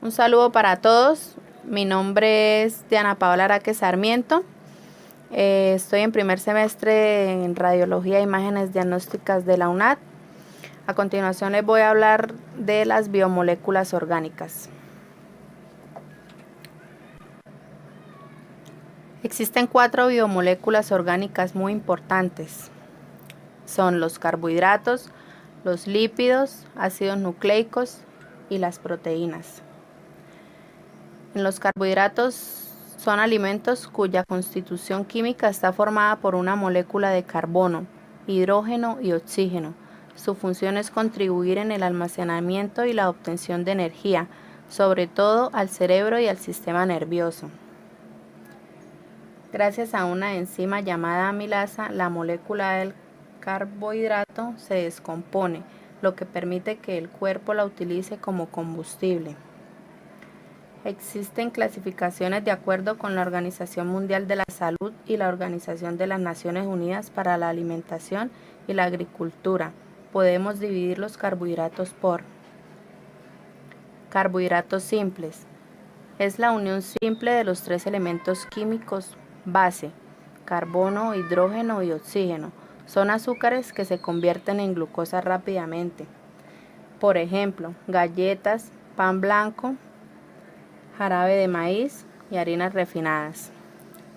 Un saludo para todos. Mi nombre es Diana Paola Araque Sarmiento. Estoy en primer semestre en Radiología e Imágenes Diagnósticas de la UNAD. A continuación les voy a hablar de las biomoléculas orgánicas. Existen 4 biomoléculas orgánicas muy importantes. Son los carbohidratos, los lípidos, ácidos nucleicos y las proteínas. En los carbohidratos son alimentos cuya constitución química está formada por una molécula de carbono, hidrógeno y oxígeno. Su función es contribuir en el almacenamiento y la obtención de energía, sobre todo al cerebro y al sistema nervioso. Gracias a una enzima llamada amilasa, la molécula del carbohidrato se descompone, lo que permite que el cuerpo la utilice como combustible. Existen clasificaciones de acuerdo con la Organización Mundial de la Salud y la Organización de las Naciones Unidas para la Alimentación y la Agricultura. Podemos dividir los carbohidratos por carbohidratos simples. Es la unión simple de los 3 elementos químicos base, carbono, hidrógeno y oxígeno. Son azúcares que se convierten en glucosa rápidamente. Por ejemplo, galletas, pan blanco, jarabe de maíz y harinas refinadas.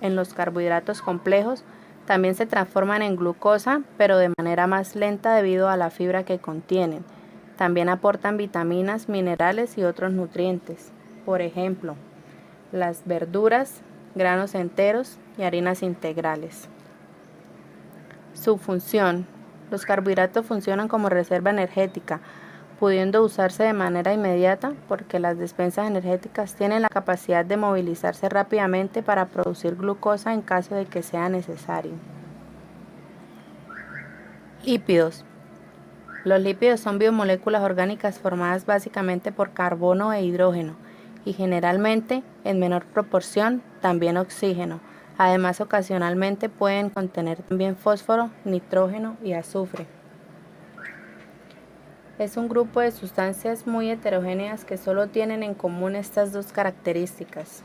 En los carbohidratos complejos también se transforman en glucosa, pero de manera más lenta debido a la fibra que contienen. También aportan vitaminas, minerales y otros nutrientes. Por ejemplo, las verduras, granos enteros y harinas integrales. Su función. Los carbohidratos funcionan como reserva energética, pudiendo usarse de manera inmediata porque las despensas energéticas tienen la capacidad de movilizarse rápidamente para producir glucosa en caso de que sea necesario. Lípidos. Los lípidos son biomoléculas orgánicas formadas básicamente por carbono e hidrógeno y generalmente, en menor proporción, también oxígeno. Además, ocasionalmente pueden contener también fósforo, nitrógeno y azufre. Es un grupo de sustancias muy heterogéneas que solo tienen en común estas 2 características.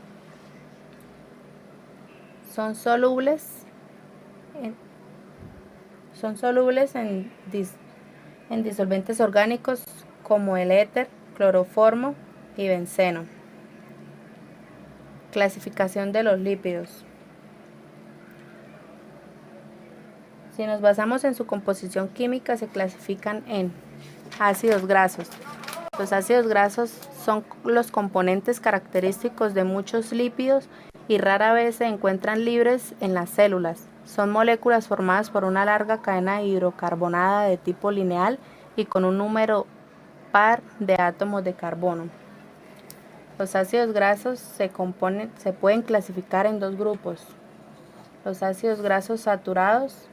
Son solubles en disolventes orgánicos como el éter, cloroformo y benceno. Clasificación de los lípidos. Si nos basamos en su composición química, se clasifican en ácidos grasos. Los ácidos grasos son los componentes característicos de muchos lípidos y rara vez se encuentran libres en las células. Son moléculas formadas por una larga cadena hidrocarbonada de tipo lineal y con un número par de átomos de carbono. Los ácidos grasos se pueden clasificar en 2 grupos. Los ácidos grasos saturados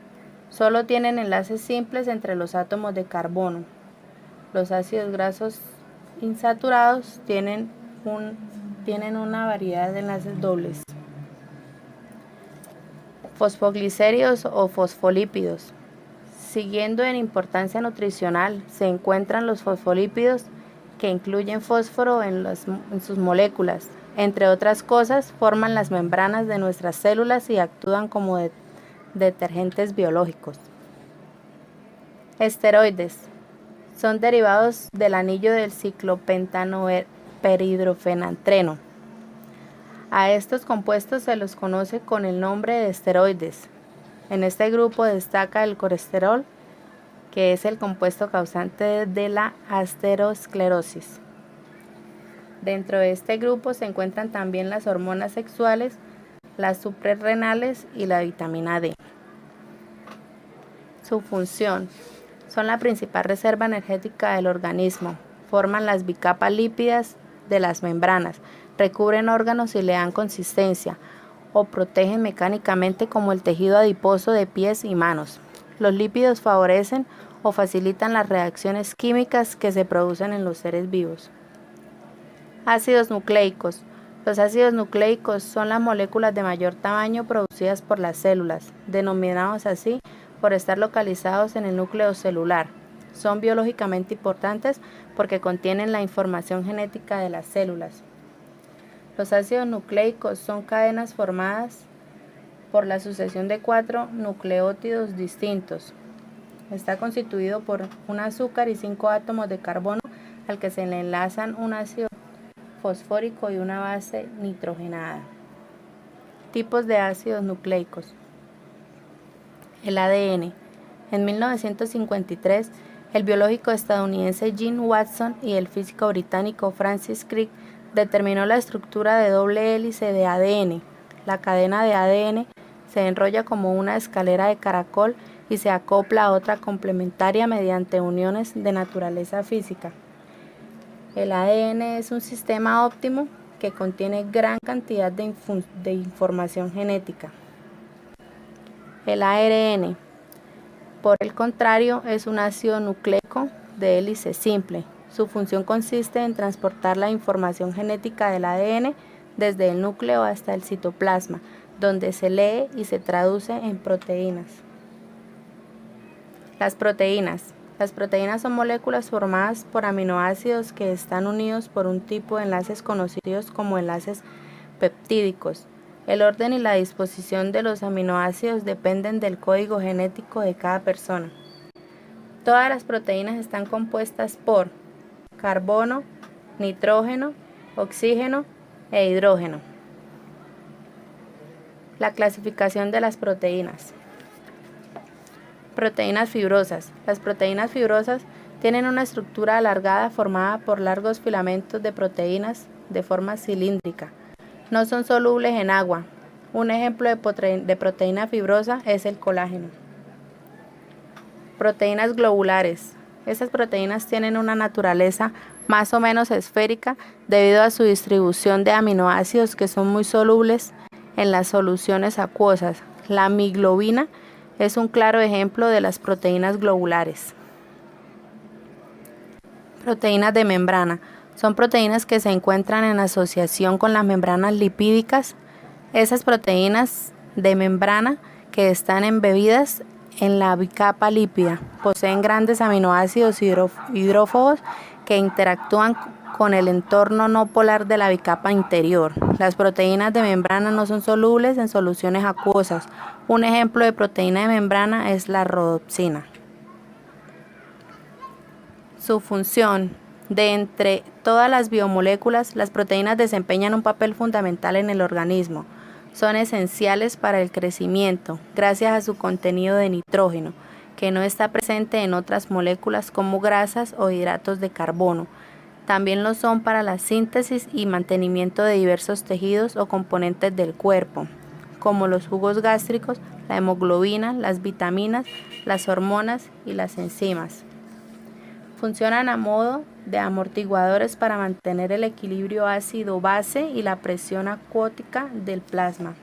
solo tienen enlaces simples entre los átomos de carbono. Los ácidos grasos insaturados tienen una variedad de enlaces dobles. Fosfoglicéridos o fosfolípidos. Siguiendo en importancia nutricional, se encuentran los fosfolípidos que incluyen fósforo en sus moléculas. Entre otras cosas, forman las membranas de nuestras células y actúan como detergentes biológicos. Esteroides. Son derivados del anillo del ciclopentanoperhidrofenantreno. A estos compuestos se los conoce con el nombre de esteroides. En este grupo destaca el colesterol, que es el compuesto causante de la aterosclerosis. Dentro de este grupo se encuentran también las hormonas sexuales, las suprarrenales y la vitamina D. Su función. Son la principal reserva energética del organismo. Forman las bicapas lípidas de las membranas, recubren órganos y le dan consistencia, o protegen mecánicamente como el tejido adiposo de pies y manos. Los lípidos favorecen o facilitan las reacciones químicas que se producen en los seres vivos. Ácidos nucleicos. Los ácidos nucleicos son las moléculas de mayor tamaño producidas por las células, denominados así por estar localizados en el núcleo celular. Son biológicamente importantes porque contienen la información genética de las células. Los ácidos nucleicos son cadenas formadas por la sucesión de 4 nucleótidos distintos. Está constituido por un azúcar y 5 átomos de carbono al que se le enlazan un ácido fosfórico y una base nitrogenada. Tipos de ácidos nucleicos. El ADN. En 1953, el biológico estadounidense Gene Watson y el físico británico Francis Crick determinó la estructura de doble hélice de ADN. La cadena de ADN se enrolla como una escalera de caracol y se acopla a otra complementaria mediante uniones de naturaleza física. El ADN es un sistema óptimo que contiene gran cantidad de información genética. El ARN, por el contrario, es un ácido nucleico de hélice simple. Su función consiste en transportar la información genética del ADN desde el núcleo hasta el citoplasma, donde se lee y se traduce en proteínas. Las proteínas. Las proteínas son moléculas formadas por aminoácidos que están unidos por un tipo de enlaces conocidos como enlaces peptídicos. El orden y la disposición de los aminoácidos dependen del código genético de cada persona. Todas las proteínas están compuestas por carbono, nitrógeno, oxígeno e hidrógeno. La clasificación de las proteínas. Proteínas fibrosas. Las proteínas fibrosas tienen una estructura alargada formada por largos filamentos de proteínas de forma cilíndrica. No son solubles en agua. Un ejemplo de proteína fibrosa es el colágeno. Proteínas globulares. Estas proteínas tienen una naturaleza más o menos esférica debido a su distribución de aminoácidos que son muy solubles en las soluciones acuosas. La amiglobina es un claro ejemplo de las proteínas globulares. Proteínas de membrana. Son proteínas que se encuentran en asociación con las membranas lipídicas. Esas proteínas de membrana que están embebidas en la bicapa lípida poseen grandes aminoácidos hidrófobos que interactúan con el entorno no polar de la bicapa interior. Las proteínas de membrana no son solubles en soluciones acuosas. Un ejemplo de proteína de membrana es la rodopsina. Su función. De entre todas las biomoléculas, las proteínas desempeñan un papel fundamental en el organismo. Son esenciales para el crecimiento, gracias a su contenido de nitrógeno, que no está presente en otras moléculas como grasas o hidratos de carbono. También lo son para la síntesis y mantenimiento de diversos tejidos o componentes del cuerpo, como los jugos gástricos, la hemoglobina, las vitaminas, las hormonas y las enzimas. Funcionan a modo de amortiguadores para mantener el equilibrio ácido-base y la presión acuótica del plasma.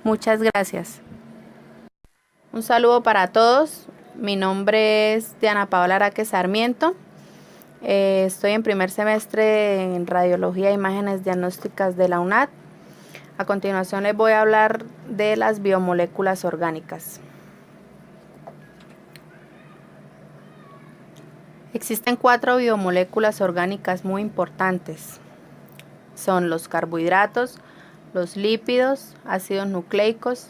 Muchas gracias. Un saludo para todos. Mi nombre es Diana Paola Araque Sarmiento. Estoy en primer semestre en Radiología e Imágenes Diagnósticas de la UNAD. A continuación les voy a hablar de las biomoléculas orgánicas. Existen 4 biomoléculas orgánicas muy importantes. Son los carbohidratos, los lípidos, ácidos nucleicos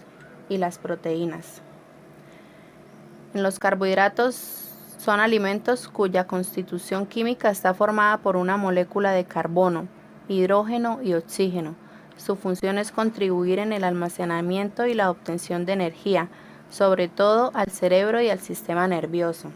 y las proteínas. En los carbohidratos son alimentos cuya constitución química está formada por una molécula de carbono, hidrógeno y oxígeno. Su función es contribuir en el almacenamiento y la obtención de energía, sobre todo al cerebro y al sistema nervioso.